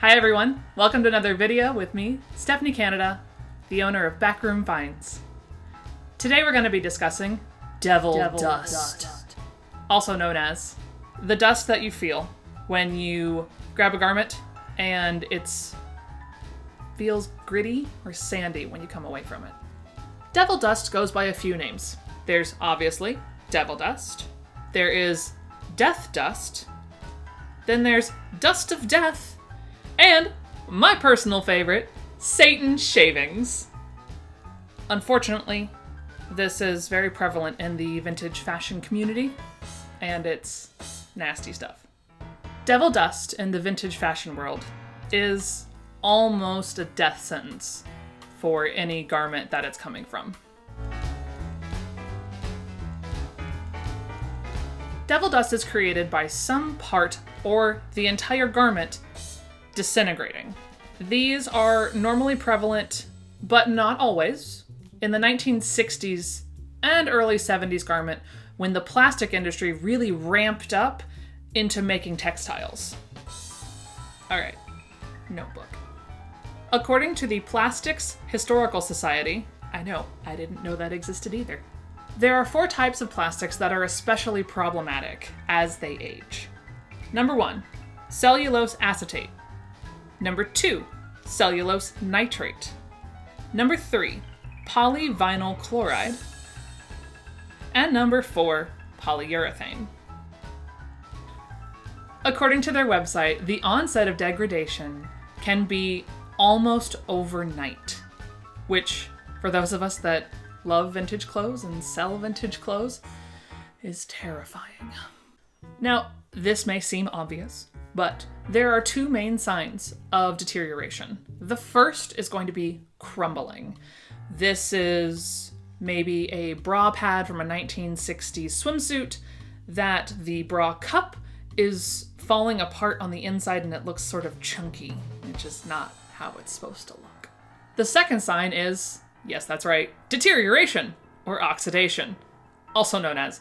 Hi everyone, welcome to another video with me, Stephanie Canada, the owner of Backroom Finds. Today we're going to be discussing devil dust, also known as the dust that you feel when you grab a garment and it feels gritty or sandy when you come away from it. Devil dust goes by a few names. There's obviously devil dust, there is death dust, then there's dust of death, and my personal favorite, Satan's shavings. Unfortunately, this is very prevalent in the vintage fashion community, and it's nasty stuff. Devil dust in the vintage fashion world is almost a death sentence for any garment that it's coming from. Devil dust is created by some part or the entire garment disintegrating. These are normally prevalent, but not always, in the 1960s and early 70s garment when the plastic industry really ramped up into making textiles. Alright, notebook. According to the Plastics Historical Society, I know, I didn't know that existed either. There are 4 types of plastics that are especially problematic as they age. Number 1, cellulose acetate. Number 2, cellulose nitrate. Number 3, polyvinyl chloride. And number 4, polyurethane. According to their website, the onset of degradation can be almost overnight, which, for those of us that love vintage clothes and sell vintage clothes, is terrifying. Now, this may seem obvious, but there are 2 main signs of deterioration. The first is going to be crumbling. This is maybe a bra pad from a 1960s swimsuit that the bra cup is falling apart on the inside and it looks sort of chunky, which is not how it's supposed to look. The second sign is, yes, that's right, deterioration or oxidation, also known as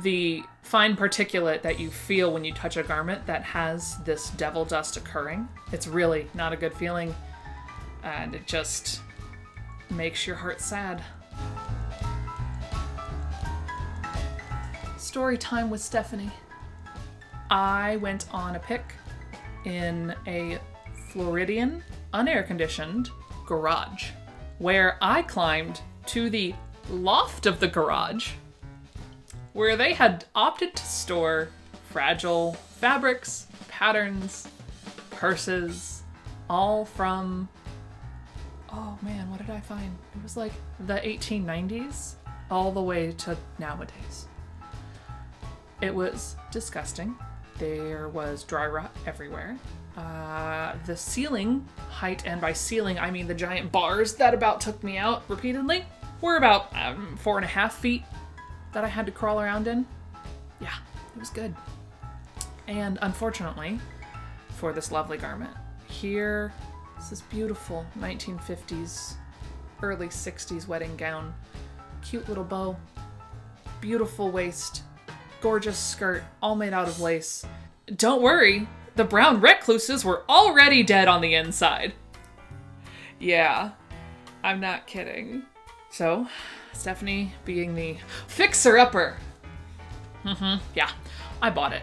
the fine particulate that you feel when you touch a garment that has this devil dust occurring. It's really not a good feeling, and it just makes your heart sad. Story time with Stephanie. I went on a pick in a Floridian, unair-conditioned garage, where I climbed to the loft of the garage, where they had opted to store fragile fabrics, patterns, purses, all from, oh man, what did I find? It was like the 1890s all the way to nowadays. It was disgusting. There was dry rot everywhere. The ceiling height, and by ceiling I mean the giant bars that about took me out repeatedly, were about 4.5 feet that I had to crawl around in. Yeah, it was good. And unfortunately, for this lovely garment, here is this beautiful 1950s, early 60s wedding gown. Cute little bow, beautiful waist, gorgeous skirt, all made out of lace. Don't worry, the brown recluses were already dead on the inside. Yeah, I'm not kidding. So, Stephanie, being the fixer-upper. Yeah, I bought it.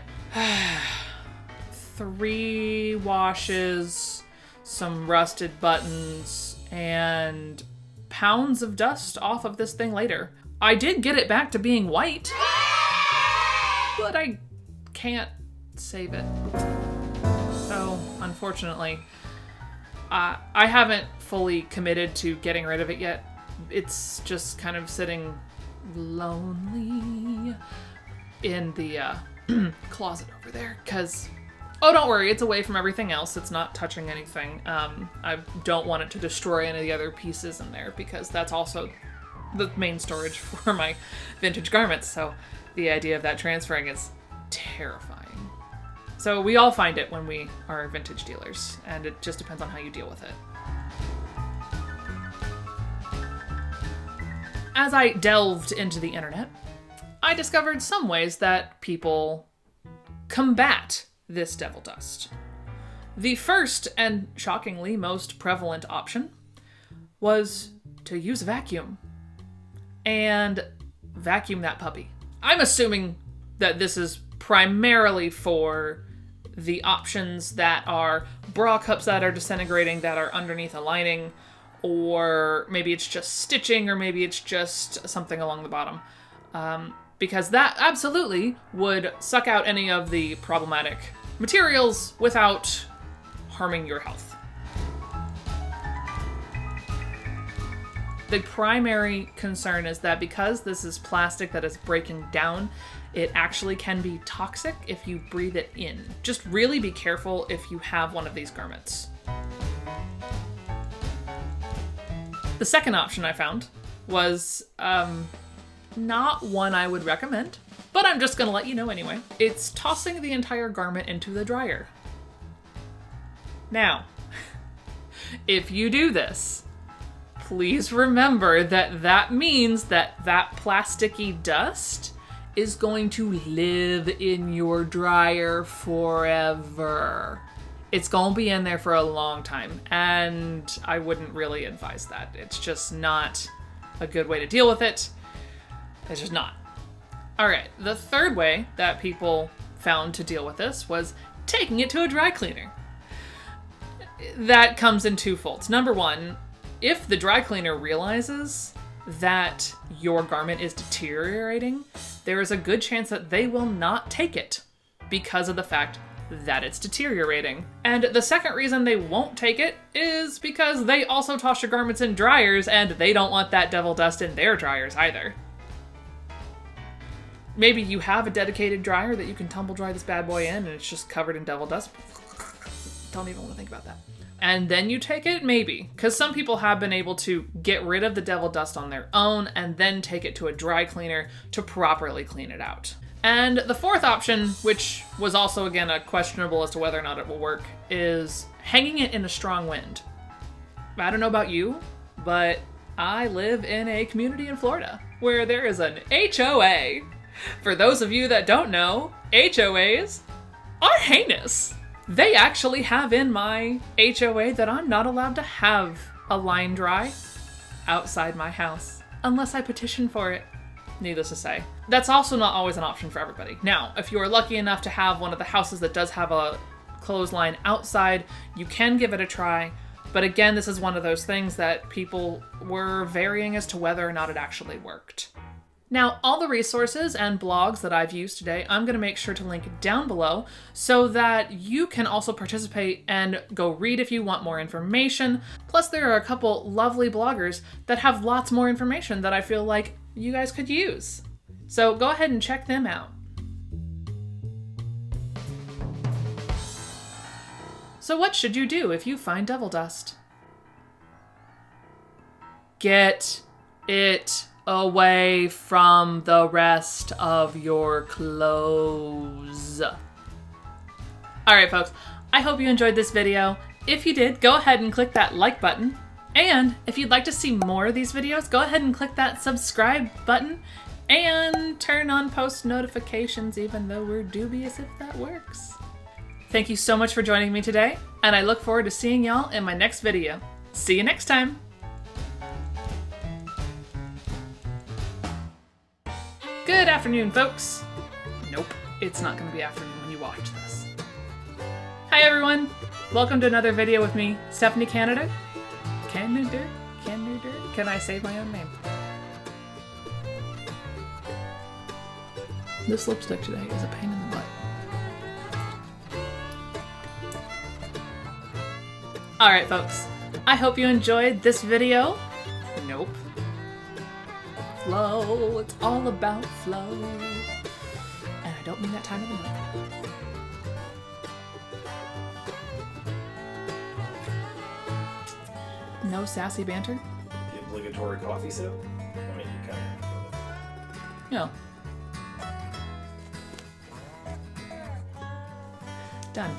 3 washes, some rusted buttons, and pounds of dust off of this thing later. I did get it back to being white, but I can't save it. So, unfortunately, I haven't fully committed to getting rid of it yet. It's just kind of sitting lonely in the closet over there, because, oh, don't worry, it's away from everything else. It's not touching anything. I don't want it to destroy any of the other pieces in there, because that's also the main storage for my vintage garments, so the idea of that transferring is terrifying. So we all find it when we are vintage dealers, and it just depends on how you deal with it. As I delved into the internet, I discovered some ways that people combat this devil dust. The first, and shockingly most prevalent option, was to use a vacuum and vacuum that puppy. I'm assuming that this is primarily for the options that are bra cups that are disintegrating, that are underneath a lining, or maybe it's just stitching, or maybe it's just something along the bottom. Because that absolutely would suck out any of the problematic materials without harming your health. The primary concern is that because this is plastic that is breaking down, it actually can be toxic if you breathe it in. Just really be careful if you have one of these garments. The second option I found was not one I would recommend, but I'm just gonna let you know anyway. It's tossing the entire garment into the dryer. Now, if you do this, please remember that that means that that plasticky dust is going to live in your dryer forever. It's gonna be in there for a long time, and I wouldn't really advise that. It's just not a good way to deal with it. It's just not. All right, the third way that people found to deal with this was taking it to a dry cleaner. That comes in two folds. Number one, if the dry cleaner realizes that your garment is deteriorating, there is a good chance that they will not take it because of the fact that it's deteriorating. And the second reason they won't take it is because they also toss your garments in dryers, and they don't want that devil dust in their dryers either. Maybe you have a dedicated dryer that you can tumble dry this bad boy in and it's just covered in devil dust. Don't even want to think about that. And then you take it? Maybe. Because some people have been able to get rid of the devil dust on their own and then take it to a dry cleaner to properly clean it out. And the fourth option, which was also, again, questionable as to whether or not it will work, is hanging it in a strong wind. I don't know about you, but I live in a community in Florida where there is an HOA. For those of you that don't know, HOAs are heinous. They actually have in my HOA that I'm not allowed to have a line dry outside my house unless I petition for it. Needless to say. That's also not always an option for everybody. Now, if you are lucky enough to have one of the houses that does have a clothesline outside, you can give it a try. But again, this is one of those things that people were varying as to whether or not it actually worked. Now, all the resources and blogs that I've used today, I'm going to make sure to link down below so that you can also participate and go read if you want more information. Plus, there are a couple lovely bloggers that have lots more information that I feel like you guys could use. So go ahead and check them out. So what should you do if you find devil dust? Get it away from the rest of your clothes. Alright folks, I hope you enjoyed this video. If you did, go ahead and click that like button. And if you'd like to see more of these videos, go ahead and click that subscribe button and turn on post notifications, even though we're dubious if that works. Thank you so much for joining me today, and I look forward to seeing y'all in my next video. See you next time! Good afternoon, folks. Nope, it's not going to be afternoon when you watch this. Hi everyone! Welcome to another video with me, Stephanie Canada. Canada? Can I say my own name? This lipstick today is a pain in the butt. Alright folks, I hope you enjoyed this video. Nope. Flow, it's all about flow. And I don't mean that time of the month. No sassy banter? The obligatory coffee sip? I mean, you kind of. No. Done.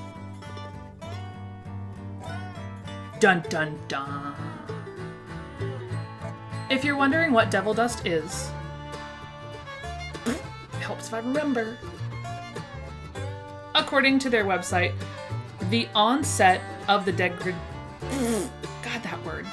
Dun dun dun. If you're wondering what devil dust is, it helps if I remember. According to their website, The onset of the God, that word.